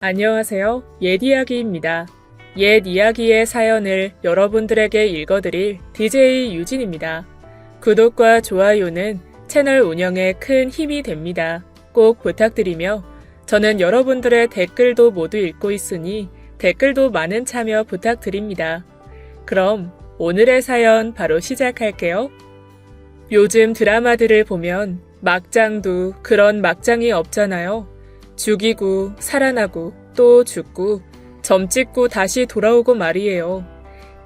안녕하세요. 옛 이야기입니다. 옛 이야기의 사연을 여러분들에게 읽어드릴 DJ 유진입니다. 구독과 좋아요는 채널 운영에 큰 힘이 됩니다. 꼭 부탁드리며 저는 여러분들의 댓글도 모두 읽고 있으니 댓글도 많은 참여 부탁드립니다. 그럼 오늘의 사연 바로 시작할게요. 요즘 드라마들을 보면 막장도 그런 막장이 없잖아요. 죽이고 살아나고 또 죽고 점 찍고 다시 돌아오고 말이에요.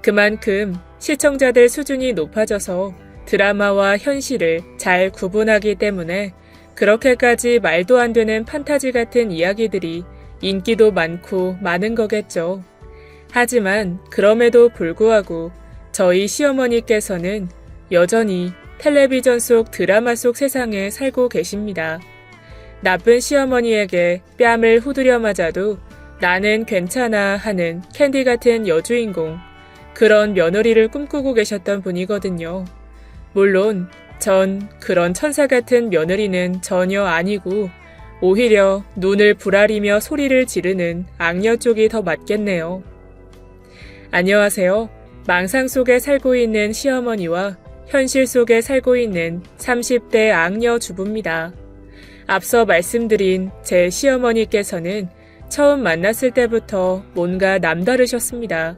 그만큼 시청자들 수준이 높아져서 드라마와 현실을 잘 구분하기 때문에 그렇게까지 말도 안 되는 판타지 같은 이야기들이 인기도 많고 많은 거겠죠. 하지만 그럼에도 불구하고 저희 시어머니께서는 여전히 텔레비전 속 드라마 속 세상에 살고 계십니다. 나쁜 시어머니에게 뺨을 후두려 맞아도 나는 괜찮아 하는 캔디 같은 여주인공, 그런 며느리를 꿈꾸고 계셨던 분이거든요. 물론 전 그런 천사 같은 며느리는 전혀 아니고 오히려 눈을 부라리며 소리를 지르는 악녀 쪽이 더 맞겠네요. 안녕하세요. 망상 속에 살고 있는 시어머니와 현실 속에 살고 있는 30대 악녀 주부입니다. 앞서 말씀드린 제 시어머니께서는 처음 만났을 때부터 뭔가 남다르셨습니다.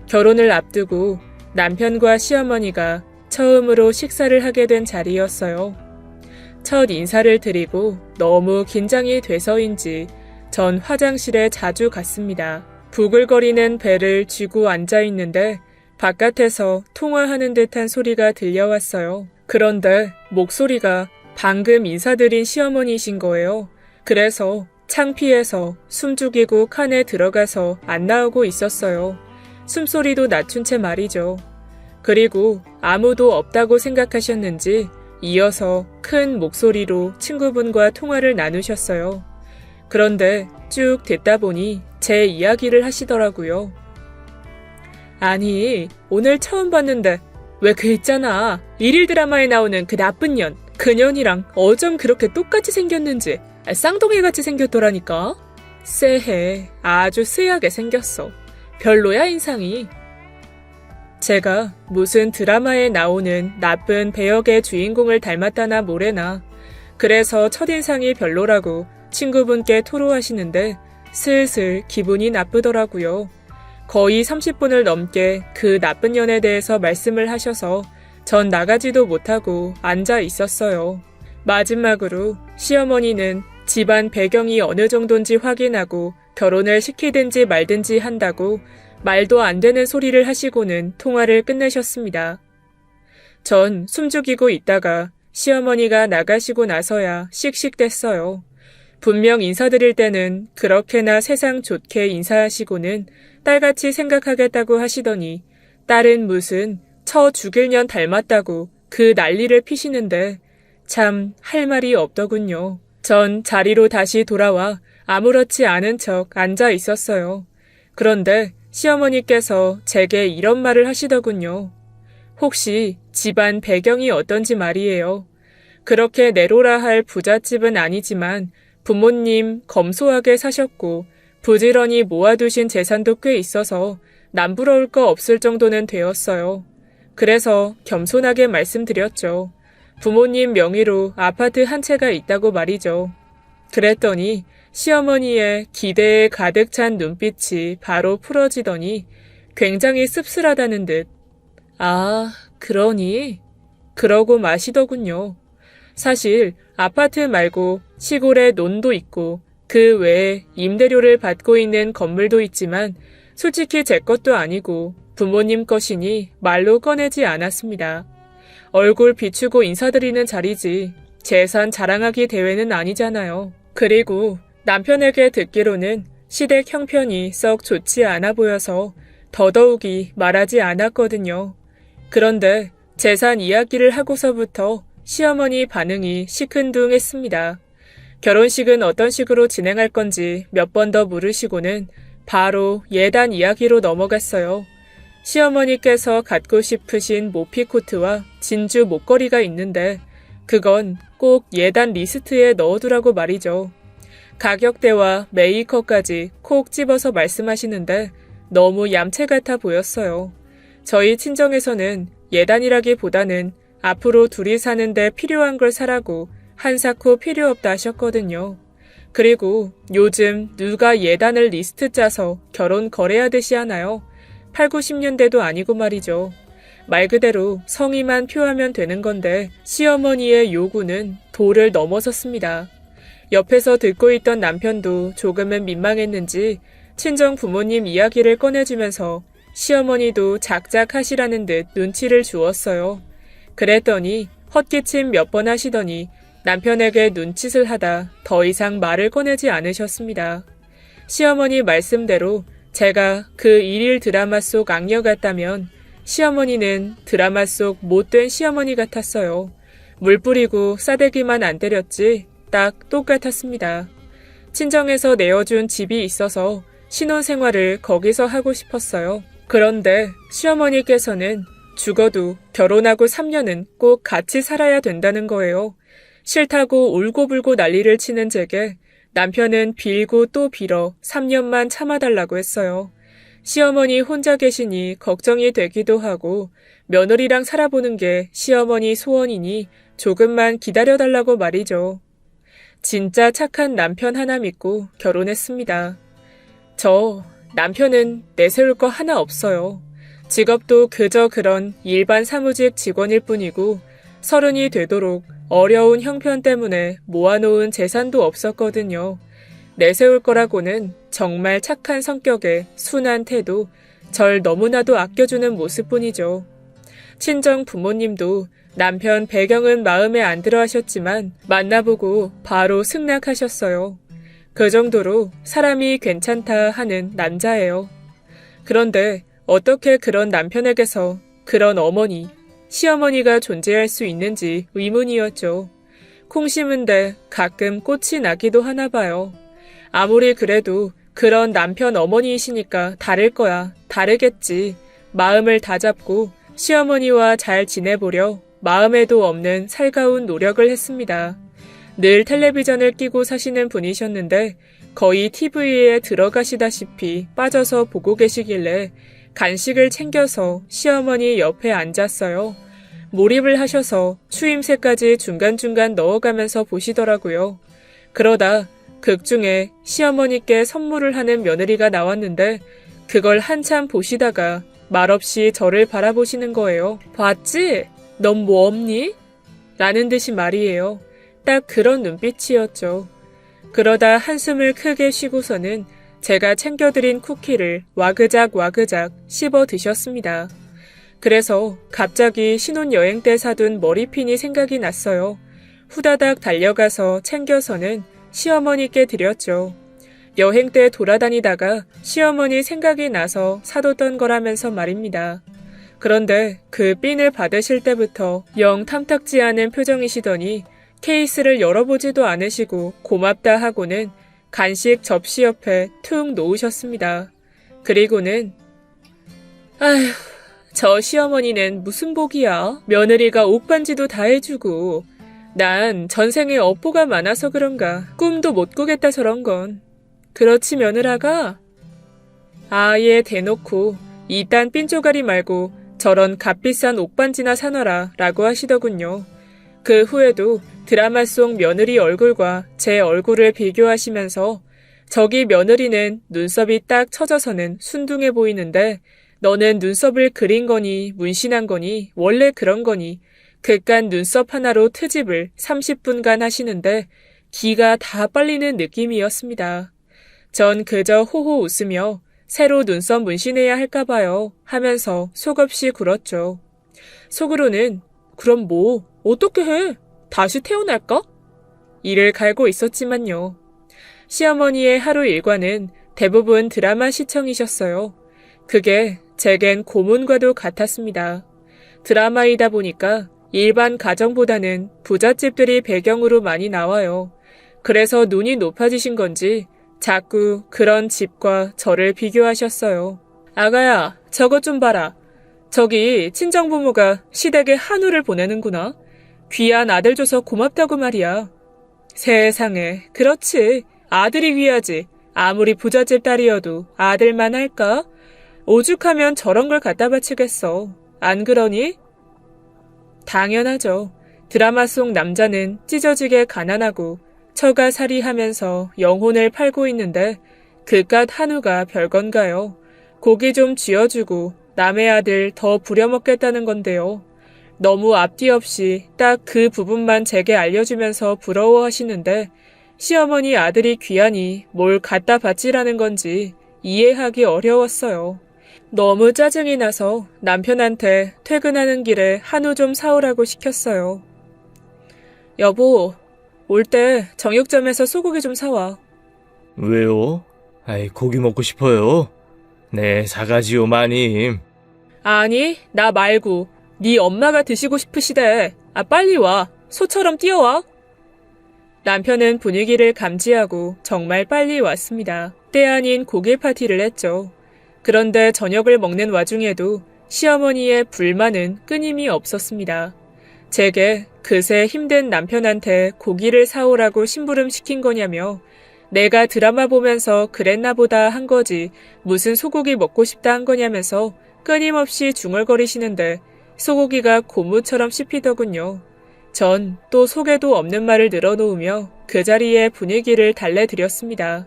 결혼을 앞두고 남편과 시어머니가 처음으로 식사를 하게 된 자리였어요. 첫 인사를 드리고 너무 긴장이 돼서인지 전 화장실에 자주 갔습니다. 부글거리는 배를 쥐고 앉아있는데 바깥에서 통화하는 듯한 소리가 들려왔어요. 그런데 목소리가 방금 인사드린 시어머니이신 거예요. 그래서 창피해서 숨죽이고 칸에 들어가서 안 나오고 있었어요. 숨소리도 낮춘 채 말이죠. 그리고 아무도 없다고 생각하셨는지 이어서 큰 목소리로 친구분과 통화를 나누셨어요. 그런데 쭉 듣다 보니 제 이야기를 하시더라고요. 아니, 오늘 처음 봤는데 왜 그 있잖아. 일일 드라마에 나오는 그 나쁜 년. 그 년이랑 어쩜 그렇게 똑같이 생겼는지 쌍둥이같이 생겼더라니까. 쎄해. 아주 쎄하게 생겼어. 별로야 인상이. 제가 무슨 드라마에 나오는 나쁜 배역의 주인공을 닮았다나 뭐래나. 그래서 첫인상이 별로라고 친구분께 토로하시는데 슬슬 기분이 나쁘더라고요. 거의 30분을 넘게 그 나쁜 년에 대해서 말씀을 하셔서 전 나가지도 못하고 앉아 있었어요. 마지막으로 시어머니는 집안 배경이 어느 정도인지 확인하고 결혼을 시키든지 말든지 한다고 말도 안 되는 소리를 하시고는 통화를 끝내셨습니다. 전 숨죽이고 있다가 시어머니가 나가시고 나서야 씩씩댔어요. 분명 인사드릴 때는 그렇게나 세상 좋게 인사하시고는 딸같이 생각하겠다고 하시더니 딸은 무슨 처 죽일 년 닮았다고 그 난리를 피시는데 참 할 말이 없더군요. 전 자리로 다시 돌아와 아무렇지 않은 척 앉아 있었어요. 그런데 시어머니께서 제게 이런 말을 하시더군요. 혹시 집안 배경이 어떤지 말이에요. 그렇게 내로라 할 부잣집은 아니지만 부모님 검소하게 사셨고 부지런히 모아두신 재산도 꽤 있어서 남부러울 거 없을 정도는 되었어요. 그래서 겸손하게 말씀드렸죠. 부모님 명의로 아파트 한 채가 있다고 말이죠. 그랬더니 시어머니의 기대에 가득 찬 눈빛이 바로 풀어지더니 굉장히 씁쓸하다는 듯 아, 그러니? 그러고 마시더군요. 사실 아파트 말고 시골에 논도 있고 그 외에 임대료를 받고 있는 건물도 있지만 솔직히 제 것도 아니고 부모님 것이니 말로 꺼내지 않았습니다. 얼굴 비추고 인사드리는 자리지 재산 자랑하기 대회는 아니잖아요. 그리고 남편에게 듣기로는 시댁 형편이 썩 좋지 않아 보여서 더더욱이 말하지 않았거든요. 그런데 재산 이야기를 하고서부터 시어머니 반응이 시큰둥했습니다. 결혼식은 어떤 식으로 진행할 건지 몇 번 더 물으시고는 바로 예단 이야기로 넘어갔어요. 시어머니께서 갖고 싶으신 모피코트와 진주 목걸이가 있는데 그건 꼭 예단 리스트에 넣어두라고 말이죠. 가격대와 메이커까지 콕 집어서 말씀하시는데 너무 얌체 같아 보였어요. 저희 친정에서는 예단이라기보다는 앞으로 둘이 사는데 필요한 걸 사라고 한사코 필요 없다 하셨거든요. 그리고 요즘 누가 예단을 리스트 짜서 결혼 거래하듯이 하나요? 8, 90년대도 아니고 말이죠. 말 그대로 성의만 표하면 되는 건데 시어머니의 요구는 도를 넘어섰습니다. 옆에서 듣고 있던 남편도 조금은 민망했는지 친정 부모님 이야기를 꺼내주면서 시어머니도 작작하시라는 듯 눈치를 주었어요. 그랬더니 헛기침 몇 번 하시더니 남편에게 눈짓을 하다 더 이상 말을 꺼내지 않으셨습니다. 시어머니 말씀대로 제가 그 일일 드라마 속 악녀 같다면 시어머니는 드라마 속 못된 시어머니 같았어요. 물 뿌리고 싸대기만 안 때렸지 딱 똑같았습니다. 친정에서 내어준 집이 있어서 신혼생활을 거기서 하고 싶었어요. 그런데 시어머니께서는 죽어도 결혼하고 3년은 꼭 같이 살아야 된다는 거예요. 싫다고 울고불고 난리를 치는 제게 남편은 빌고 또 빌어 3년만 참아달라고 했어요. 시어머니 혼자 계시니 걱정이 되기도 하고 며느리랑 살아보는 게 시어머니 소원이니 조금만 기다려달라고 말이죠. 진짜 착한 남편 하나 믿고 결혼했습니다. 저 남편은 내세울 거 하나 없어요. 직업도 그저 그런 일반 사무직 직원일 뿐이고 30이 되도록 어려운 형편 때문에 모아놓은 재산도 없었거든요. 내세울 거라고는 정말 착한 성격에 순한 태도, 절 너무나도 아껴주는 모습뿐이죠. 친정 부모님도 남편 배경은 마음에 안 들어 하셨지만 만나보고 바로 승낙하셨어요. 그 정도로 사람이 괜찮다 하는 남자예요. 그런데 어떻게 그런 남편에게서 그런 어머니, 시어머니가 존재할 수 있는지 의문이었죠. 콩 심은데 가끔 꽃이 나기도 하나 봐요. 아무리 그래도 그런 남편 어머니이시니까 다를 거야. 다르겠지. 마음을 다잡고 시어머니와 잘 지내보려 마음에도 없는 살가운 노력을 했습니다. 늘 텔레비전을 끼고 사시는 분이셨는데 거의 TV에 들어가시다시피 빠져서 보고 계시길래 간식을 챙겨서 시어머니 옆에 앉았어요. 몰입을 하셔서 추임새까지 중간중간 넣어가면서 보시더라고요. 그러다 극 중에 시어머니께 선물을 하는 며느리가 나왔는데 그걸 한참 보시다가 말없이 저를 바라보시는 거예요. 봤지? 넌 뭐 없니? 라는 듯이 말이에요. 딱 그런 눈빛이었죠. 그러다 한숨을 크게 쉬고서는 제가 챙겨드린 쿠키를 와그작 씹어 드셨습니다. 그래서 갑자기 신혼여행 때 사둔 머리핀이 생각이 났어요. 후다닥 달려가서 챙겨서는 시어머니께 드렸죠. 여행 때 돌아다니다가 시어머니 생각이 나서 사뒀던 거라면서 말입니다. 그런데 그 핀을 받으실 때부터 영 탐탁지 않은 표정이시더니 케이스를 열어보지도 않으시고 고맙다 하고는 간식 접시 옆에 툭 놓으셨습니다. 그리고는 아휴, 저 시어머니는 무슨 복이야. 며느리가 옷반지도 다 해주고 난 전생에 업보가 많아서 그런가 꿈도 못 꾸겠다 저런 건. 그렇지 며느라가? 아예 대놓고 이딴 삔조가리 말고 저런 값비싼 옷반지나 사놔라 라고 하시더군요. 그 후에도 드라마 속 며느리 얼굴과 제 얼굴을 비교하시면서 저기 며느리는 눈썹이 딱 처져서는 순둥해 보이는데 너는 눈썹을 그린 거니 문신한 거니 원래 그런 거니 그깟 눈썹 하나로 트집을 30분간 하시는데 기가 다 빨리는 느낌이었습니다. 전 그저 호호 웃으며 새로 눈썹 문신해야 할까봐요 하면서 속없이 굴었죠. 속으로는 그럼 뭐 어떻게 해? 다시 태어날까? 이를 갈고 있었지만요. 시어머니의 하루 일과는 대부분 드라마 시청이셨어요. 그게 제겐 고문과도 같았습니다. 드라마이다 보니까 일반 가정보다는 부잣집들이 배경으로 많이 나와요. 그래서 눈이 높아지신 건지 자꾸 그런 집과 저를 비교하셨어요. 아가야, 저것 좀 봐라. 저기 친정부모가 시댁에 한우를 보내는구나. 귀한 아들 줘서 고맙다고 말이야. 세상에, 그렇지. 아들이 귀하지. 아무리 부잣집 딸이어도 아들만 할까? 오죽하면 저런 걸 갖다 바치겠어. 안 그러니? 당연하죠. 드라마 속 남자는 찢어지게 가난하고 처가살이하면서 영혼을 팔고 있는데 그깟 한우가 별건가요? 고기 좀 쥐어주고 남의 아들 더 부려먹겠다는 건데요. 너무 앞뒤 없이 딱 그 부분만 제게 알려주면서 부러워하시는데 시어머니 아들이 귀하니 뭘 갖다 바치라는 건지 이해하기 어려웠어요. 너무 짜증이 나서 남편한테 퇴근하는 길에 한우 좀 사오라고 시켰어요. 여보, 올 때 정육점에서 소고기 좀 사와. 왜요? 아이, 고기 먹고 싶어요. 네, 사가지요, 마님. 아니, 나 말고 네 엄마가 드시고 싶으시대. 빨리 와. 소처럼 뛰어와. 남편은 분위기를 감지하고 정말 빨리 왔습니다. 때 아닌 고기 파티를 했죠. 그런데 저녁을 먹는 와중에도 시어머니의 불만은 끊임이 없었습니다. 제게 그새 힘든 남편한테 고기를 사오라고 심부름시킨 거냐며 내가 드라마 보면서 그랬나 보다 한 거지 무슨 소고기 먹고 싶다 한 거냐면서 끊임없이 중얼거리시는데 소고기가 고무처럼 씹히더군요. 전 또 속에도 없는 말을 늘어놓으며 그 자리에 분위기를 달래드렸습니다.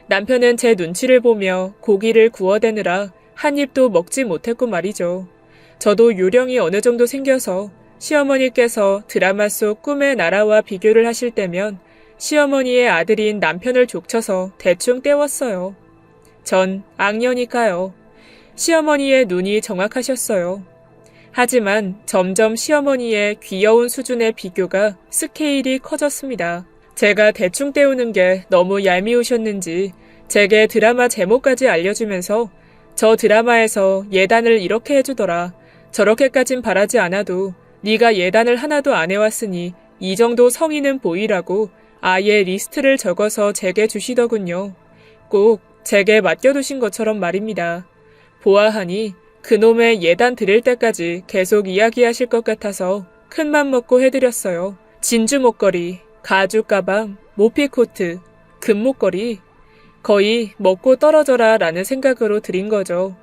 남편은 제 눈치를 보며 고기를 구워대느라 한 입도 먹지 못했고 말이죠. 저도 요령이 어느 정도 생겨서 시어머니께서 드라마 속 꿈의 나라와 비교를 하실 때면 시어머니의 아들인 남편을 족쳐서 대충 때웠어요. 전 악녀니까요. 시어머니의 눈이 정확하셨어요. 하지만 점점 시어머니의 귀여운 수준의 비교가 스케일이 커졌습니다. 제가 대충 때우는 게 너무 얄미우셨는지 제게 드라마 제목까지 알려주면서 저 드라마에서 예단을 이렇게 해주더라. 저렇게까진 바라지 않아도 네가 예단을 하나도 안 해왔으니 이 정도 성의는 보이라고 아예 리스트를 적어서 제게 주시더군요. 꼭 제게 맡겨두신 것처럼 말입니다. 보아하니 그놈의 예단 드릴 때까지 계속 이야기하실 것 같아서 큰맘 먹고 해드렸어요. 진주 목걸이, 가죽 가방, 모피코트, 금목걸이 거의 먹고 떨어져라 라는 생각으로 드린 거죠.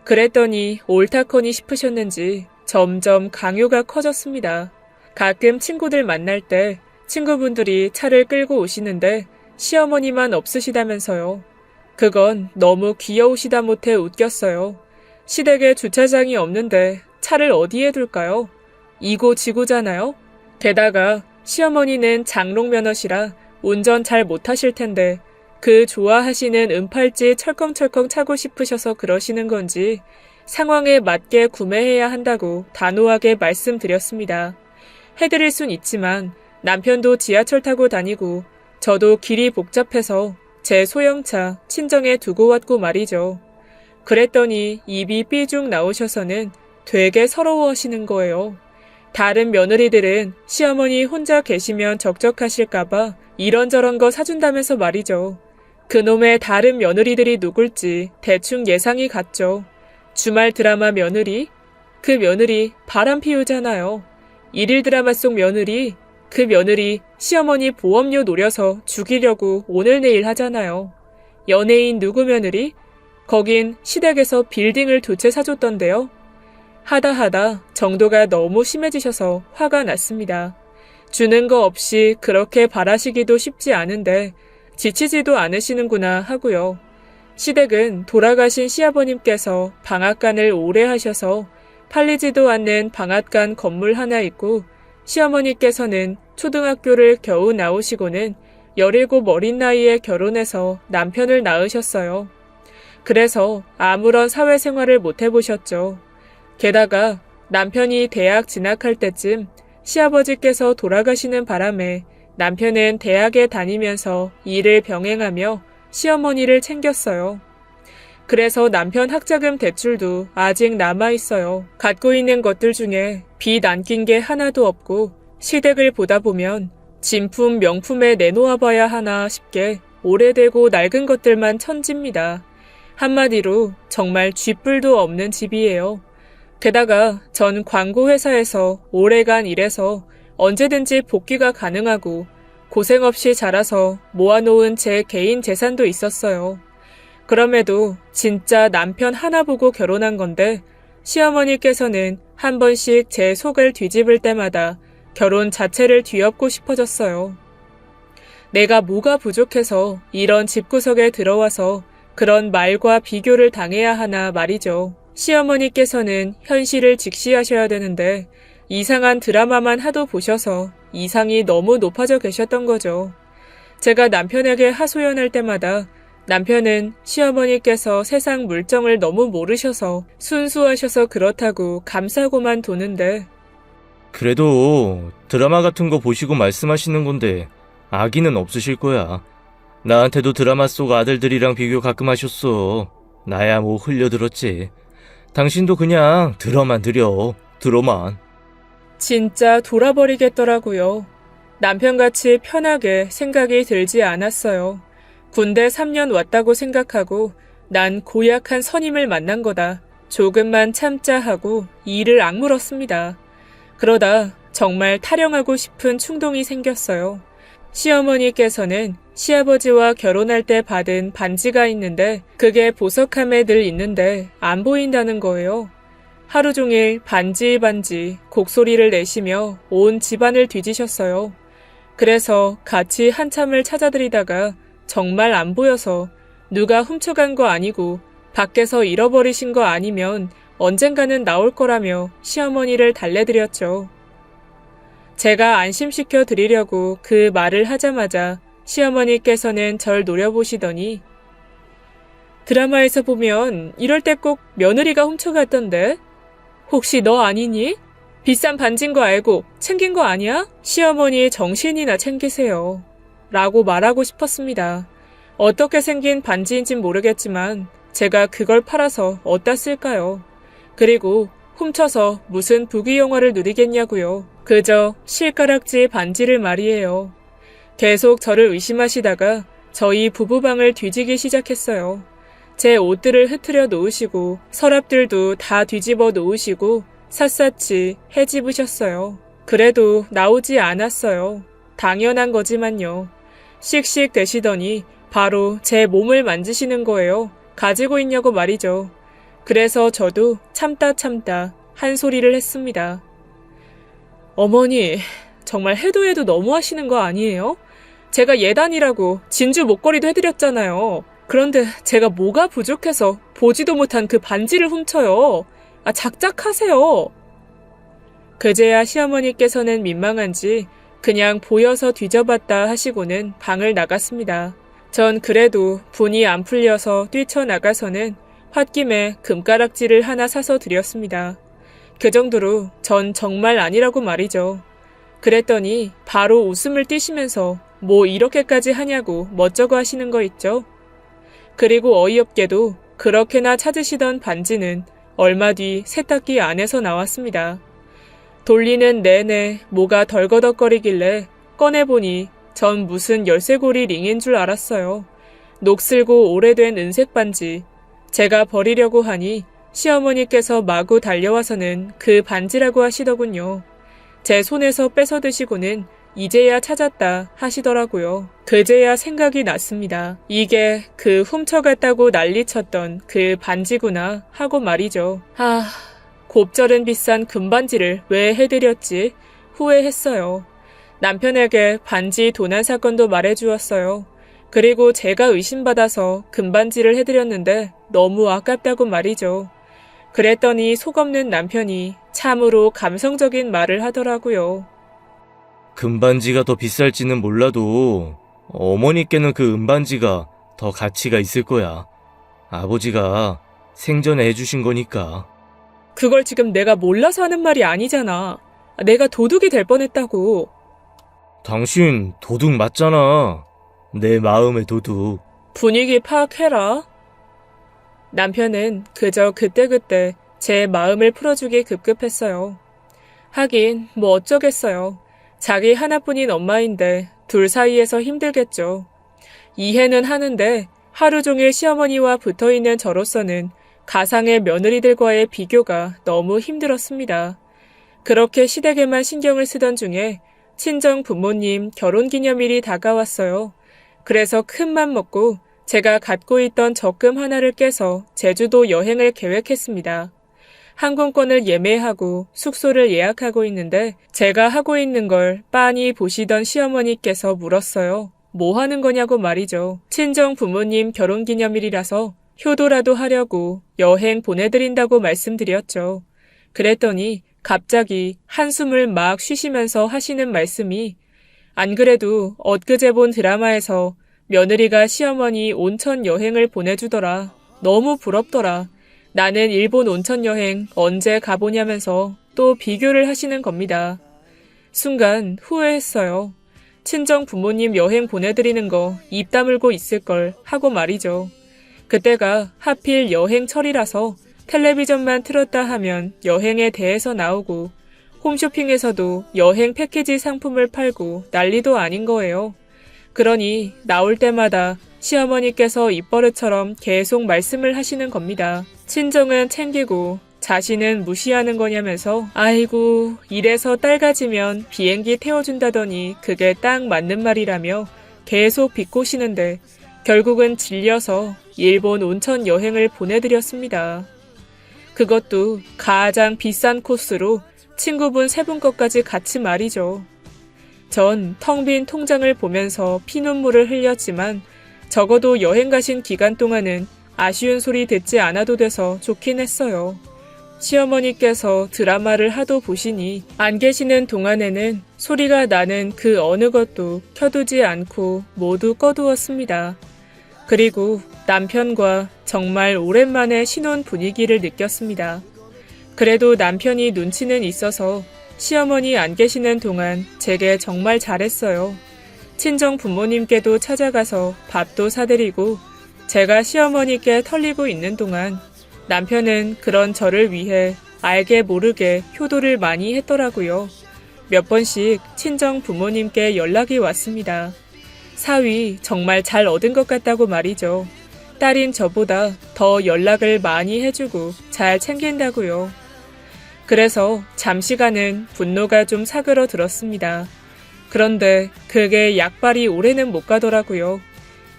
그랬더니 옳다커니 싶으셨는지 점점 강요가 커졌습니다. 가끔 친구들 만날 때 친구분들이 차를 끌고 오시는데 시어머니만 없으시다면서요. 그건 너무 귀여우시다 못해 웃겼어요. 시댁에 주차장이 없는데 차를 어디에 둘까요? 이고지고잖아요. 게다가 시어머니는 장롱면허시라 운전 잘 못하실 텐데 그 좋아하시는 은팔찌 철컹철컹 차고 싶으셔서 그러시는 건지 상황에 맞게 구매해야 한다고 단호하게 말씀드렸습니다. 해드릴 순 있지만 남편도 지하철 타고 다니고 저도 길이 복잡해서 제 소형차 친정에 두고 왔고 말이죠. 그랬더니 입이 삐죽 나오셔서는 되게 서러워하시는 거예요. 다른 며느리들은 시어머니 혼자 계시면 적적하실까봐 이런저런 거 사준다면서 말이죠. 그놈의 다른 며느리들이 누굴지 대충 예상이 갔죠. 주말 드라마 며느리? 그 며느리 바람 피우잖아요. 일일 드라마 속 며느리? 그 며느리 시어머니 보험료 노려서 죽이려고 오늘 내일 하잖아요. 연예인 누구 며느리? 거긴 시댁에서 빌딩을 두 채 사줬던데요. 하다 정도가 너무 심해지셔서 화가 났습니다. 주는 거 없이 그렇게 바라시기도 쉽지 않은데 지치지도 않으시는구나 하고요. 시댁은 돌아가신 시아버님께서 방앗간을 오래 하셔서 팔리지도 않는 방앗간 건물 하나 있고 시어머니께서는 초등학교를 겨우 나오시고는 17 어린 나이에 결혼해서 남편을 낳으셨어요. 그래서 아무런 사회생활을 못 해보셨죠. 게다가 남편이 대학 진학할 때쯤 시아버지께서 돌아가시는 바람에 남편은 대학에 다니면서 일을 병행하며 시어머니를 챙겼어요. 그래서 남편 학자금 대출도 아직 남아있어요. 갖고 있는 것들 중에 빚 안 낀 게 하나도 없고 시댁을 보다 보면 진품 명품에 내놓아봐야 하나 싶게 오래되고 낡은 것들만 천지입니다. 한마디로 정말 쥐뿔도 없는 집이에요. 게다가 전 광고회사에서 오래간 일해서 언제든지 복귀가 가능하고 고생 없이 자라서 모아놓은 제 개인 재산도 있었어요. 그럼에도 진짜 남편 하나 보고 결혼한 건데 시어머니께서는 한 번씩 제 속을 뒤집을 때마다 결혼 자체를 뒤엎고 싶어졌어요. 내가 뭐가 부족해서 이런 집구석에 들어와서 그런 말과 비교를 당해야 하나 말이죠. 시어머니께서는 현실을 직시하셔야 되는데 이상한 드라마만 하도 보셔서 이상이 너무 높아져 계셨던 거죠. 제가 남편에게 하소연할 때마다 남편은 시어머니께서 세상 물정을 너무 모르셔서 순수하셔서 그렇다고 감싸고만 도는데 그래도 드라마 같은 거 보시고 말씀하시는 건데 악의는 없으실 거야. 나한테도 드라마 속 아들들이랑 비교 가끔 하셨어. 나야 뭐 흘려들었지. 당신도 그냥 들어만 들여. 들어만. 진짜 돌아버리겠더라고요. 남편같이 편하게 생각이 들지 않았어요. 군대 3년 왔다고 생각하고 난 고약한 선임을 만난 거다. 조금만 참자 하고 이를 악물었습니다. 그러다 정말 타령하고 싶은 충동이 생겼어요. 시어머니께서는 시아버지와 결혼할 때 받은 반지가 있는데 그게 보석함에 늘 있는데 안 보인다는 거예요. 하루 종일 반지 곡소리를 내시며 온 집안을 뒤지셨어요. 그래서 같이 한참을 찾아드리다가 정말 안 보여서 누가 훔쳐간 거 아니고 밖에서 잃어버리신 거 아니면 언젠가는 나올 거라며 시어머니를 달래드렸죠. 제가 안심시켜 드리려고 그 말을 하자마자 시어머니께서는 절 노려보시더니 드라마에서 보면 이럴 때 꼭 며느리가 훔쳐갔던데? 혹시 너 아니니? 비싼 반지인 거 알고 챙긴 거 아니야? 시어머니 정신이나 챙기세요. 라고 말하고 싶었습니다. 어떻게 생긴 반지인진 모르겠지만 제가 그걸 팔아서 어디다 쓸까요? 그리고 훔쳐서 무슨 부귀영화를 누리겠냐고요. 그저 실가락지 반지를 말이에요. 계속 저를 의심하시다가 저희 부부방을 뒤지기 시작했어요. 제 옷들을 흐트려 놓으시고 서랍들도 다 뒤집어 놓으시고 샅샅이 헤집으셨어요. 그래도 나오지 않았어요. 당연한 거지만요. 씩씩 대시더니 바로 제 몸을 만지시는 거예요. 가지고 있냐고 말이죠. 그래서 저도 참다 한 소리를 했습니다. 어머니, 정말 해도 너무 하시는 거 아니에요? 제가 예단이라고 진주 목걸이도 해드렸잖아요. 그런데 제가 뭐가 부족해서 보지도 못한 그 반지를 훔쳐요. 작작하세요. 그제야 시어머니께서는 민망한지 그냥 보여서 뒤져봤다 하시고는 방을 나갔습니다. 전 그래도 분이 안 풀려서 뛰쳐나가서는 홧김에 금가락지를 하나 사서 드렸습니다. 그 정도로 전 정말 아니라고 말이죠. 그랬더니 바로 웃음을 띠시면서 뭐 이렇게까지 하냐고 멋쩍어 하시는 거 있죠. 그리고 어이없게도 그렇게나 찾으시던 반지는 얼마 뒤 세탁기 안에서 나왔습니다. 돌리는 내내 뭐가 덜거덕거리길래 꺼내보니 전 무슨 열쇠고리 링인 줄 알았어요. 녹슬고 오래된 은색 반지. 제가 버리려고 하니 시어머니께서 마구 달려와서는 그 반지라고 하시더군요. 제 손에서 뺏어 드시고는 이제야 찾았다 하시더라고요. 그제야 생각이 났습니다. 이게 그 훔쳐갔다고 난리쳤던 그 반지구나 하고 말이죠. 곱절은 비싼 금반지를 왜 해드렸지? 후회했어요. 남편에게 반지 도난 사건도 말해주었어요. 그리고 제가 의심받아서 금반지를 해드렸는데 너무 아깝다고 말이죠. 그랬더니 속없는 남편이 참으로 감성적인 말을 하더라고요. 금반지가 더 비쌀지는 몰라도 어머니께는 그 은반지가 더 가치가 있을 거야. 아버지가 생전에 해주신 거니까. 그걸 지금 내가 몰라서 하는 말이 아니잖아. 내가 도둑이 될 뻔했다고. 당신 도둑 맞잖아. 내 마음의 도둑. 분위기 파악해라. 남편은 그저 그때그때 제 마음을 풀어주기 급급했어요. 하긴 뭐 어쩌겠어요. 자기 하나뿐인 엄마인데 둘 사이에서 힘들겠죠. 이해는 하는데 하루 종일 시어머니와 붙어있는 저로서는 가상의 며느리들과의 비교가 너무 힘들었습니다. 그렇게 시댁에만 신경을 쓰던 중에 친정 부모님 결혼기념일이 다가왔어요. 그래서 큰 맘 먹고 제가 갖고 있던 적금 하나를 깨서 제주도 여행을 계획했습니다. 항공권을 예매하고 숙소를 예약하고 있는데 제가 하고 있는 걸 빤히 보시던 시어머니께서 물었어요. 뭐 하는 거냐고 말이죠. 친정 부모님 결혼기념일이라서 효도라도 하려고 여행 보내드린다고 말씀드렸죠. 그랬더니 갑자기 한숨을 막 쉬시면서 하시는 말씀이 안 그래도 엊그제 본 드라마에서 며느리가 시어머니 온천 여행을 보내주더라. 너무 부럽더라. 나는 일본 온천 여행 언제 가보냐면서 또 비교를 하시는 겁니다. 순간 후회했어요. 친정 부모님 여행 보내드리는 거 입 다물고 있을걸 하고 말이죠. 그때가 하필 여행철이라서 텔레비전만 틀었다 하면 여행에 대해서 나오고 홈쇼핑에서도 여행 패키지 상품을 팔고 난리도 아닌 거예요. 그러니 나올 때마다 시어머니께서 입버릇처럼 계속 말씀을 하시는 겁니다. 친정은 챙기고 자신은 무시하는 거냐면서 아이고 이래서 딸 가지면 비행기 태워준다더니 그게 딱 맞는 말이라며 계속 비꼬시는데 결국은 질려서 일본 온천 여행을 보내드렸습니다. 그것도 가장 비싼 코스로 친구분 3분 것까지 같이 말이죠. 전 텅 빈 통장을 보면서 피눈물을 흘렸지만 적어도 여행 가신 기간 동안은 아쉬운 소리 듣지 않아도 돼서 좋긴 했어요. 시어머니께서 드라마를 하도 보시니 안 계시는 동안에는 소리가 나는 그 어느 것도 켜두지 않고 모두 꺼두었습니다. 그리고 남편과 정말 오랜만에 신혼 분위기를 느꼈습니다. 그래도 남편이 눈치는 있어서 시어머니 안 계시는 동안 제게 정말 잘했어요. 친정 부모님께도 찾아가서 밥도 사드리고 제가 시어머니께 털리고 있는 동안 남편은 그런 저를 위해 알게 모르게 효도를 많이 했더라고요. 몇 번씩 친정 부모님께 연락이 왔습니다. 사위 정말 잘 얻은 것 같다고 말이죠. 딸인 저보다 더 연락을 많이 해주고 잘 챙긴다고요. 그래서 잠시간은 분노가 좀 사그러들었습니다. 그런데 그게 약발이 오래는 못 가더라고요.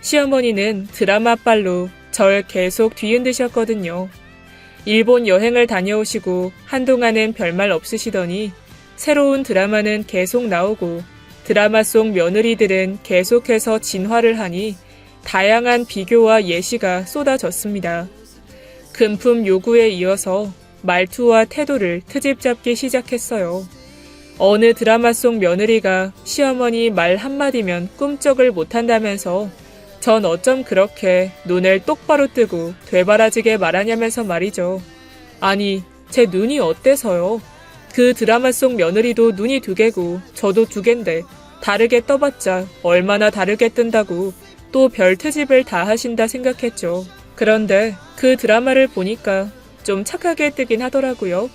시어머니는 드라마빨로 절 계속 뒤흔드셨거든요. 일본 여행을 다녀오시고 한동안은 별말 없으시더니 새로운 드라마는 계속 나오고 드라마 속 며느리들은 계속해서 진화를 하니 다양한 비교와 예시가 쏟아졌습니다. 금품 요구에 이어서 말투와 태도를 트집 잡기 시작했어요. 어느 드라마 속 며느리가 시어머니 말 한마디면 꿈쩍을 못한다면서 전 어쩜 그렇게 눈을 똑바로 뜨고 되바라지게 말하냐면서 말이죠. 아니, 제 눈이 어때서요? 그 드라마 속 며느리도 눈이 2개고 저도 2개인데 다르게 떠봤자 얼마나 다르게 뜬다고 또 별 트집을 다 하신다 생각했죠. 그런데 그 드라마를 보니까 좀 착하게 뜨긴 하더라고요.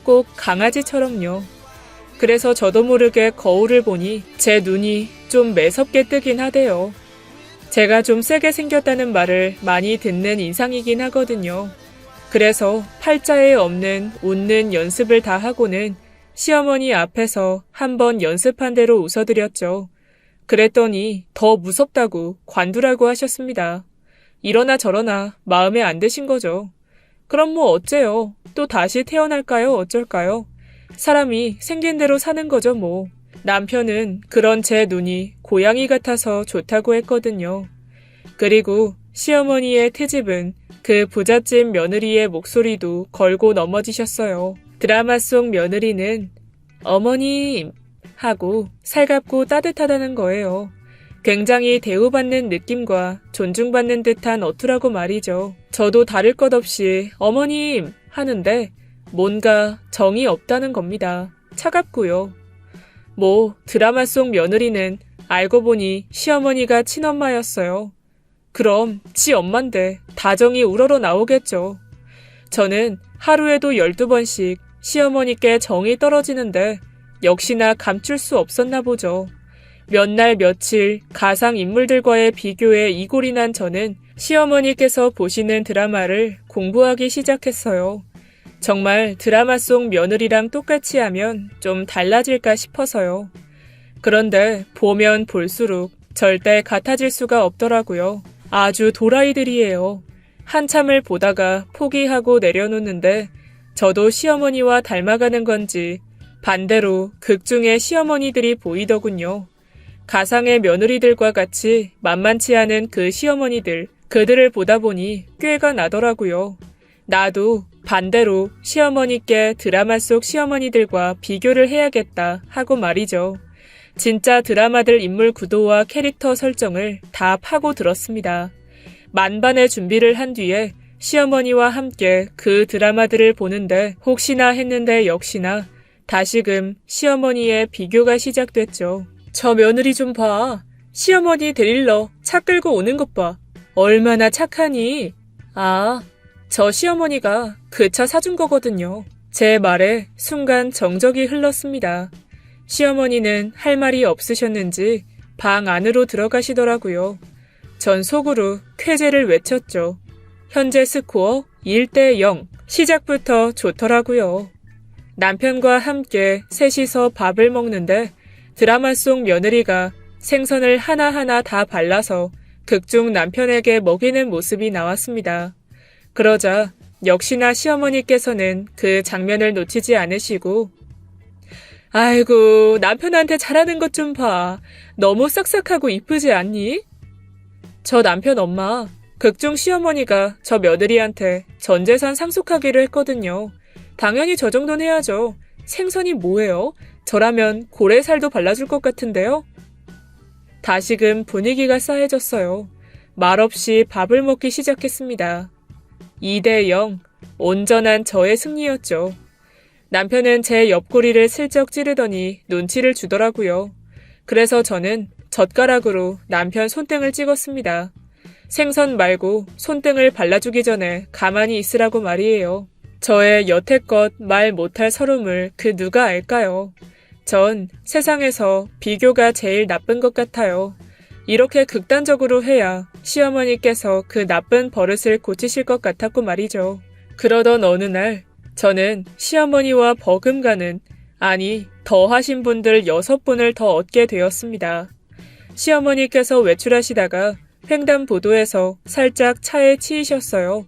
꼭 강아지처럼요. 그래서 저도 모르게 거울을 보니 제 눈이 좀 매섭게 뜨긴 하대요. 제가 좀 세게 생겼다는 말을 많이 듣는 인상이긴 하거든요. 그래서 팔자에 없는 웃는 연습을 다 하고는 시어머니 앞에서 한번 연습한 대로 웃어드렸죠. 그랬더니 더 무섭다고 관두라고 하셨습니다. 이러나 저러나 마음에 안 드신 거죠. 그럼 뭐 어째요? 또 다시 태어날까요? 어쩔까요? 사람이 생긴 대로 사는 거죠 뭐. 남편은 그런 제 눈이 고양이 같아서 좋다고 했거든요. 그리고 시어머니의 트집은 그 부잣집 며느리의 목소리도 걸고 넘어지셨어요. 드라마 속 며느리는 어머님 하고 살갑고 따뜻하다는 거예요. 굉장히 대우받는 느낌과 존중받는 듯한 어투라고 말이죠. 저도 다를 것 없이 어머님 하는데 뭔가 정이 없다는 겁니다. 차갑고요. 뭐 드라마 속 며느리는 알고 보니 시어머니가 친엄마였어요. 그럼 지 엄만데 다정이 우러러 나오겠죠. 저는 하루에도 12번씩 시어머니께 정이 떨어지는데 역시나 감출 수 없었나 보죠. 몇 날 며칠 가상인물들과의 비교에 이골이 난 저는 시어머니께서 보시는 드라마를 공부하기 시작했어요. 정말 드라마 속 며느리랑 똑같이 하면 좀 달라질까 싶어서요. 그런데 보면 볼수록 절대 같아질 수가 없더라고요. 아주 도라이들이에요. 한참을 보다가 포기하고 내려놓는데 저도 시어머니와 닮아가는 건지 반대로 극중의 시어머니들이 보이더군요. 가상의 며느리들과 같이 만만치 않은 그 시어머니들, 그들을 보다 보니 꾀가 나더라고요. 나도 반대로 시어머니께 드라마 속 시어머니들과 비교를 해야겠다 하고 말이죠. 진짜 드라마들 인물 구도와 캐릭터 설정을 다 파고 들었습니다. 만반의 준비를 한 뒤에 시어머니와 함께 그 드라마들을 보는데 혹시나 했는데 역시나 다시금 시어머니의 비교가 시작됐죠. 저 며느리 좀 봐. 시어머니 데릴러 차 끌고 오는 것 봐. 얼마나 착하니? 아, 저 시어머니가 그 차 사준 거거든요. 제 말에 순간 정적이 흘렀습니다. 시어머니는 할 말이 없으셨는지 방 안으로 들어가시더라고요. 전 속으로 쾌재를 외쳤죠. 현재 스코어 1대0. 시작부터 좋더라고요. 남편과 함께 셋이서 밥을 먹는데 드라마 속 며느리가 생선을 하나하나 다 발라서 극중 남편에게 먹이는 모습이 나왔습니다. 그러자 역시나 시어머니께서는 그 장면을 놓치지 않으시고 아이고, 남편한테 잘하는 것 좀 봐. 너무 싹싹하고 이쁘지 않니? 저 남편 엄마, 극중 시어머니가 저 며느리한테 전 재산 상속하기로 했거든요. 당연히 저 정도는 해야죠. 생선이 뭐예요? 저라면 고래살도 발라줄 것 같은데요? 다시금 분위기가 싸해졌어요. 말없이 밥을 먹기 시작했습니다. 2대0, 온전한 저의 승리였죠. 남편은 제 옆구리를 슬쩍 찌르더니 눈치를 주더라고요. 그래서 저는 젓가락으로 남편 손등을 찍었습니다. 생선 말고 손등을 발라주기 전에 가만히 있으라고 말이에요. 저의 여태껏 말 못할 서름을 그 누가 알까요? 전 세상에서 비교가 제일 나쁜 것 같아요. 이렇게 극단적으로 해야 시어머니께서 그 나쁜 버릇을 고치실 것 같았고 말이죠. 그러던 어느 날 저는 시어머니와 버금가는, 아니 더 하신 분들 6분을 더 얻게 되었습니다. 시어머니께서 외출하시다가 횡단보도에서 살짝 차에 치이셨어요.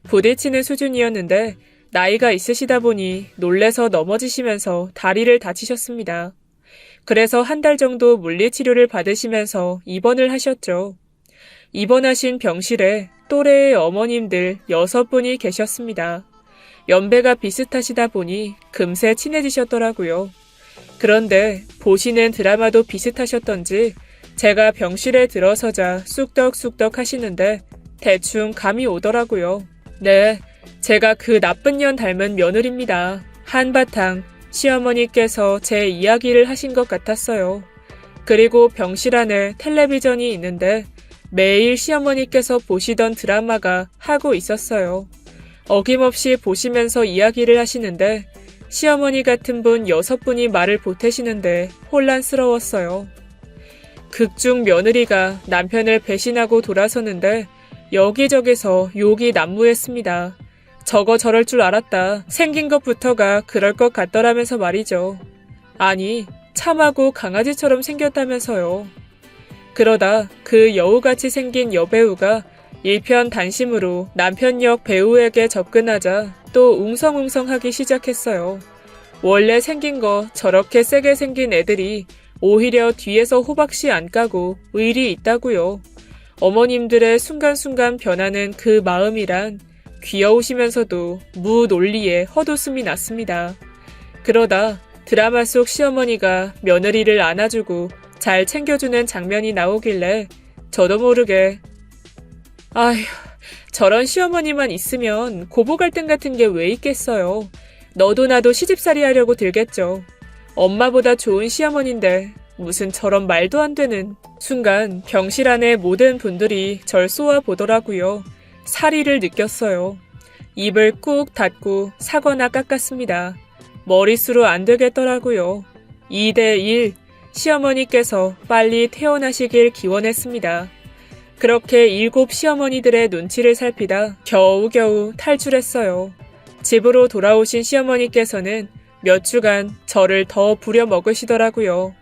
부딪히는 수준이었는데 나이가 있으시다 보니 놀래서 넘어지시면서 다리를 다치셨습니다. 그래서 한 달 정도 물리치료를 받으시면서 입원을 하셨죠. 입원하신 병실에 또래의 어머님들 6분이 계셨습니다. 연배가 비슷하시다 보니 금세 친해지셨더라고요. 그런데 보시는 드라마도 비슷하셨던지 제가 병실에 들어서자 쑥덕쑥덕 하시는데 대충 감이 오더라고요. 네, 제가 그 나쁜 년 닮은 며느리입니다. 한바탕 시어머니께서 제 이야기를 하신 것 같았어요. 그리고 병실 안에 텔레비전이 있는데 매일 시어머니께서 보시던 드라마가 하고 있었어요. 어김없이 보시면서 이야기를 하시는데 시어머니 같은 분 6분이 말을 보태시는데 혼란스러웠어요. 극중 며느리가 남편을 배신하고 돌아서는데 여기저기서 욕이 난무했습니다. 저거 저럴 줄 알았다. 생긴 것부터가 그럴 것 같더라면서 말이죠. 아니, 참하고 강아지처럼 생겼다면서요. 그러다 그 여우같이 생긴 여배우가 일편단심으로 남편 역 배우에게 접근하자 또 웅성웅성하기 시작했어요. 원래 생긴 거 저렇게 세게 생긴 애들이 오히려 뒤에서 호박씨 안 까고 의리 있다고요. 어머님들의 순간순간 변하는 그 마음이란 귀여우시면서도 무논리에 헛웃음이 났습니다. 그러다 드라마 속 시어머니가 며느리를 안아주고 잘 챙겨주는 장면이 나오길래 저도 모르게 아휴, 저런 시어머니만 있으면 고부 갈등 같은 게 왜 있겠어요. 너도 나도 시집살이 하려고 들겠죠. 엄마보다 좋은 시어머니인데 무슨 저런 말도 안 되는. 순간 병실 안의 모든 분들이 절 쏘아보더라고요. 사리를 느꼈어요. 입을 꾹 닫고 사거나 깎았습니다. 머릿수로 안 되겠더라고요. 2대1, 시어머니께서 빨리 퇴원하시길 기원했습니다. 그렇게 7 시어머니들의 눈치를 살피다 겨우겨우 탈출했어요. 집으로 돌아오신 시어머니께서는 몇 주간 저를 더 부려먹으시더라고요.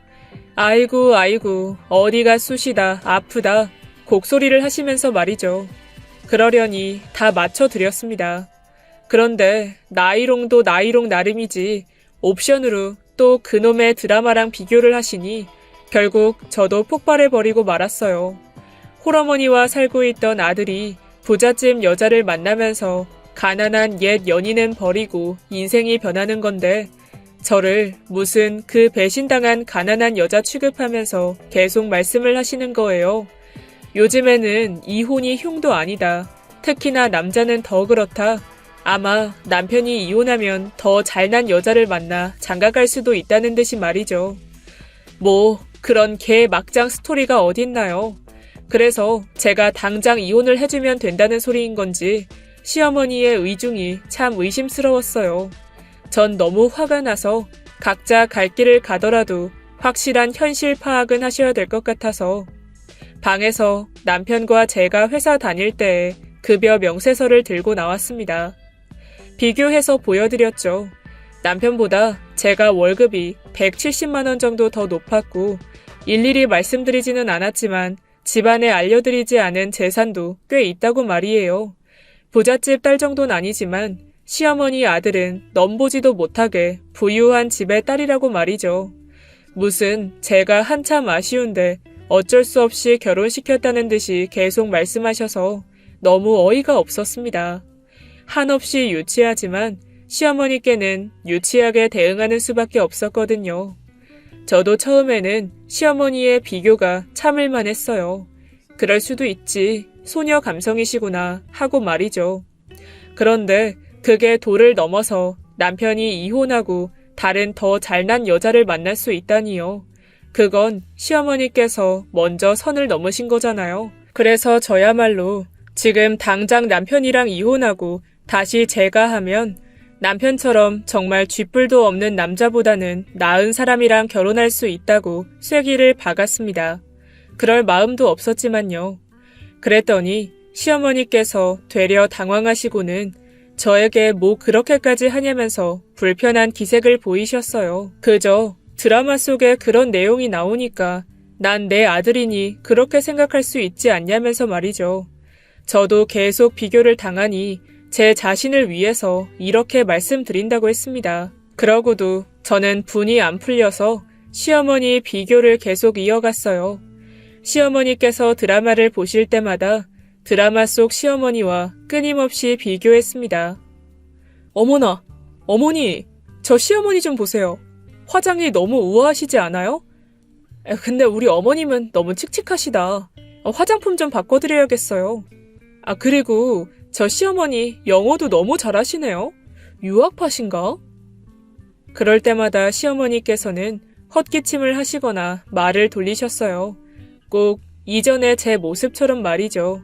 아이고, 아이고, 어디가 쑤시다, 아프다, 곡소리를 하시면서 말이죠. 그러려니 다 맞춰드렸습니다. 그런데 나이롱도 나이롱 나름이지 옵션으로 또 그놈의 드라마랑 비교를 하시니 결국 저도 폭발해버리고 말았어요. 홀어머니와 살고 있던 아들이 부잣집 여자를 만나면서 가난한 옛 연인은 버리고 인생이 변하는 건데 저를 무슨 그 배신당한 가난한 여자 취급하면서 계속 말씀을 하시는 거예요. 요즘에는 이혼이 흉도 아니다. 특히나 남자는 더 그렇다. 아마 남편이 이혼하면 더 잘난 여자를 만나 장가갈 수도 있다는 듯이 말이죠. 뭐 그런 개 막장 스토리가 어딨나요. 그래서 제가 당장 이혼을 해주면 된다는 소리인 건지 시어머니의 의중이 참 의심스러웠어요. 전 너무 화가 나서 각자 갈 길을 가더라도 확실한 현실 파악은 하셔야 될 것 같아서 방에서 남편과 제가 회사 다닐 때의 급여 명세서를 들고 나왔습니다. 비교해서 보여드렸죠. 남편보다 제가 월급이 170만 원 정도 더 높았고 일일이 말씀드리지는 않았지만 집안에 알려드리지 않은 재산도 꽤 있다고 말이에요. 부잣집 딸 정도는 아니지만 시어머니 아들은 넘보지도 못하게 부유한 집의 딸이라고 말이죠. 무슨 제가 한참 아쉬운데 어쩔 수 없이 결혼시켰다는 듯이 계속 말씀하셔서 너무 어이가 없었습니다. 한없이 유치하지만 시어머니께는 유치하게 대응하는 수밖에 없었거든요. 저도 처음에는 시어머니의 비교가 참을만 했어요. 그럴 수도 있지, 소녀 감성이시구나 하고 말이죠. 그런데 그게 도를 넘어서 남편이 이혼하고 다른 더 잘난 여자를 만날 수 있다니요. 그건 시어머니께서 먼저 선을 넘으신 거잖아요. 그래서 저야말로 지금 당장 남편이랑 이혼하고 다시 제가 하면 남편처럼 정말 쥐뿔도 없는 남자보다는 나은 사람이랑 결혼할 수 있다고 쐐기를 박았습니다. 그럴 마음도 없었지만요. 그랬더니 시어머니께서 되려 당황하시고는 저에게 뭐 그렇게까지 하냐면서 불편한 기색을 보이셨어요. 그저 드라마 속에 그런 내용이 나오니까 난 내 아들이니 그렇게 생각할 수 있지 않냐면서 말이죠. 저도 계속 비교를 당하니 제 자신을 위해서 이렇게 말씀드린다고 했습니다. 그러고도 저는 분이 안 풀려서 시어머니 비교를 계속 이어갔어요. 시어머니께서 드라마를 보실 때마다 드라마 속 시어머니와 끊임없이 비교했습니다. 어머나, 어머니, 저 시어머니 좀 보세요. 화장이 너무 우아하시지 않아요? 근데 우리 어머님은 너무 칙칙하시다. 화장품 좀 바꿔드려야겠어요. 그리고 저 시어머니 영어도 너무 잘하시네요. 유학파신가? 그럴 때마다 시어머니께서는 헛기침을 하시거나 말을 돌리셨어요. 꼭 이전의 제 모습처럼 말이죠.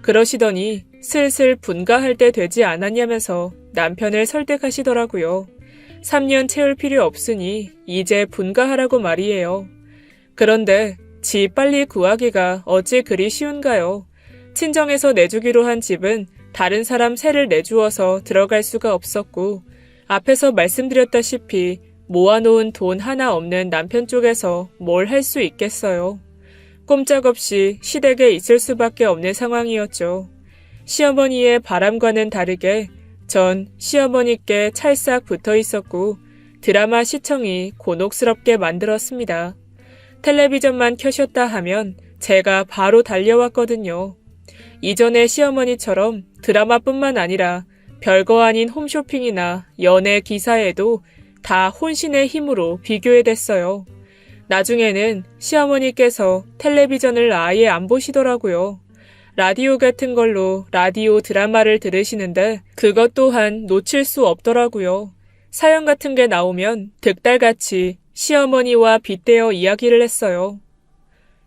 그러시더니 슬슬 분가할 때 되지 않았냐면서 남편을 설득하시더라고요. 3년 채울 필요 없으니 이제 분가하라고 말이에요. 그런데 집 빨리 구하기가 어찌 그리 쉬운가요? 친정에서 내주기로 한 집은 다른 사람 세를 내주어서 들어갈 수가 없었고 앞에서 말씀드렸다시피 모아놓은 돈 하나 없는 남편 쪽에서 뭘 할 수 있겠어요. 꼼짝없이 시댁에 있을 수밖에 없는 상황이었죠. 시어머니의 바람과는 다르게 전 시어머니께 찰싹 붙어 있었고 드라마 시청이 곤혹스럽게 만들었습니다. 텔레비전만 켜셨다 하면 제가 바로 달려왔거든요. 이전의 시어머니처럼 드라마뿐만 아니라 별거 아닌 홈쇼핑이나 연애 기사에도 다 혼신의 힘으로 비교해댔어요. 나중에는 시어머니께서 텔레비전을 아예 안 보시더라고요. 라디오 같은 걸로 라디오 드라마를 들으시는데 그것 또한 놓칠 수 없더라고요. 사연 같은 게 나오면 득달같이 시어머니와 빗대어 이야기를 했어요.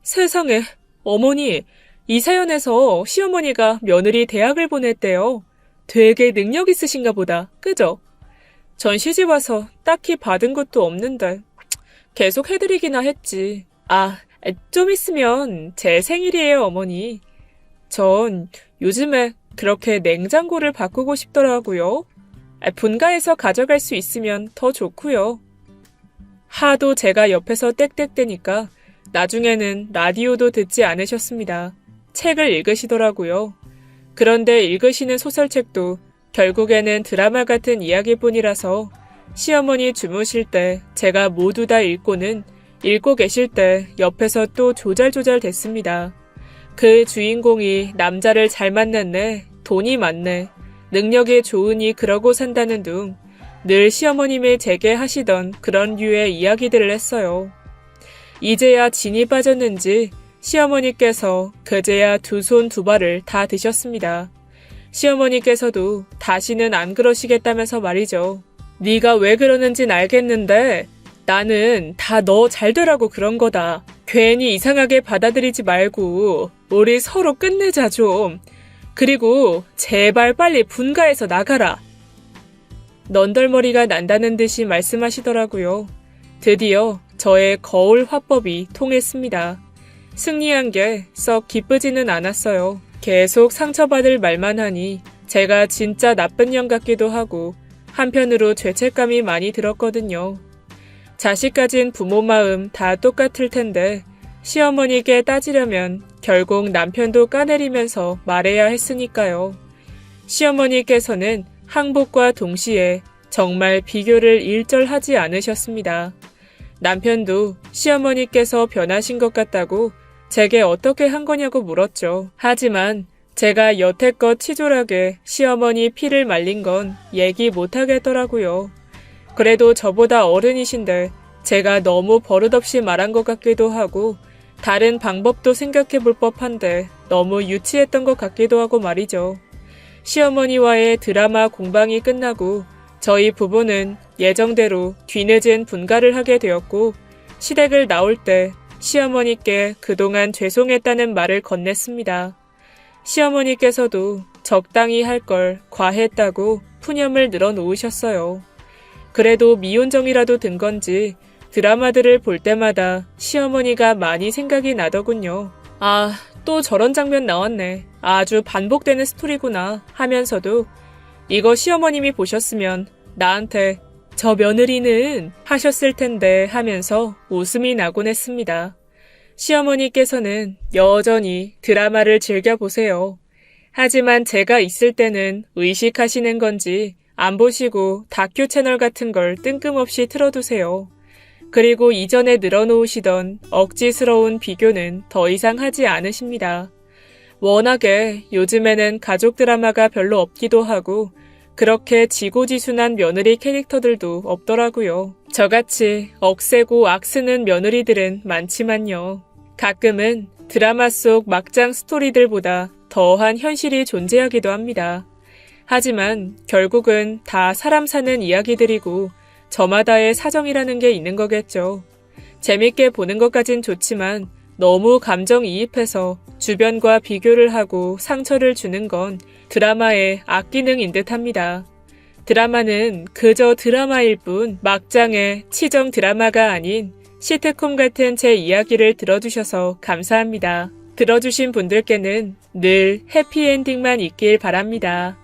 세상에, 어머니, 이 사연에서 시어머니가 며느리 대학을 보냈대요. 되게 능력 있으신가 보다, 그죠? 전 시집 와서 딱히 받은 것도 없는데 계속 해드리기나 했지. 좀 있으면 제 생일이에요, 어머니. 전 요즘에 그렇게 냉장고를 바꾸고 싶더라고요. 분가해서 가져갈 수 있으면 더 좋고요. 하도 제가 옆에서 땡땡대니까 나중에는 라디오도 듣지 않으셨습니다. 책을 읽으시더라고요. 그런데 읽으시는 소설책도 결국에는 드라마 같은 이야기뿐이라서 시어머니 주무실 때 제가 모두 다 읽고는 읽고 계실 때 옆에서 또 조잘조잘 됐습니다. 그 주인공이 남자를 잘 만났네, 돈이 많네, 능력이 좋으니 그러고 산다는 둥 늘 시어머님이 제게 하시던 그런 류의 이야기들을 했어요. 이제야 진이 빠졌는지 시어머니께서 그제야 두 손 두 발을 다 드셨습니다. 시어머니께서도 다시는 안 그러시겠다면서 말이죠. 네가 왜 그러는진 알겠는데 나는 다 너 잘되라고 그런 거다. 괜히 이상하게 받아들이지 말고 우리 서로 끝내자 좀. 그리고 제발 빨리 분가해서 나가라. 넌덜머리가 난다는 듯이 말씀하시더라고요. 드디어 저의 거울 화법이 통했습니다. 승리한 게 썩 기쁘지는 않았어요. 계속 상처받을 말만 하니 제가 진짜 나쁜 년 같기도 하고 한편으로 죄책감이 많이 들었거든요. 자식 가진 부모 마음 다 똑같을 텐데 시어머니께 따지려면 결국 남편도 까내리면서 말해야 했으니까요. 시어머니께서는 항복과 동시에 정말 비교를 일절하지 않으셨습니다. 남편도 시어머니께서 변하신 것 같다고 제게 어떻게 한 거냐고 물었죠. 하지만 제가 여태껏 치졸하게 시어머니 피를 말린 건 얘기 못하겠더라고요. 그래도 저보다 어른이신데 제가 너무 버릇없이 말한 것 같기도 하고 다른 방법도 생각해 볼 법한데 너무 유치했던 것 같기도 하고 말이죠. 시어머니와의 드라마 공방이 끝나고 저희 부부는 예정대로 뒤늦은 분가를 하게 되었고 시댁을 나올 때 시어머니께 그동안 죄송했다는 말을 건넸습니다. 시어머니께서도 적당히 할 걸 과했다고 푸념을 늘어놓으셨어요. 그래도 미혼정이라도 든 건지 드라마들을 볼 때마다 시어머니가 많이 생각이 나더군요. 아, 또 저런 장면 나왔네. 아주 반복되는 스토리구나 하면서도 이거 시어머님이 보셨으면 나한테 저 며느리는 하셨을 텐데 하면서 웃음이 나곤 했습니다. 시어머니께서는 여전히 드라마를 즐겨보세요. 하지만 제가 있을 때는 의식하시는 건지 안 보시고 다큐 채널 같은 걸 뜬금없이 틀어두세요. 그리고 이전에 늘어놓으시던 억지스러운 비교는 더 이상 하지 않으십니다. 워낙에 요즘에는 가족 드라마가 별로 없기도 하고 그렇게 지고지순한 며느리 캐릭터들도 없더라고요. 저같이 억세고 악쓰는 며느리들은 많지만요. 가끔은 드라마 속 막장 스토리들보다 더한 현실이 존재하기도 합니다. 하지만 결국은 다 사람 사는 이야기들이고 저마다의 사정이라는 게 있는 거겠죠. 재밌게 보는 것까진 좋지만 너무 감정이입해서 주변과 비교를 하고 상처를 주는 건 드라마의 악기능인 듯합니다. 드라마는 그저 드라마일 뿐 막장의 치정 드라마가 아닌 시트콤 같은 제 이야기를 들어주셔서 감사합니다. 들어주신 분들께는 늘 해피엔딩만 있길 바랍니다.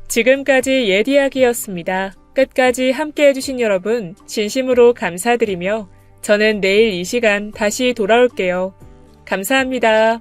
지금까지 예디야기였습니다. 끝까지 함께 해주신 여러분 진심으로 감사드리며 저는 내일 이 시간 다시 돌아올게요. 감사합니다.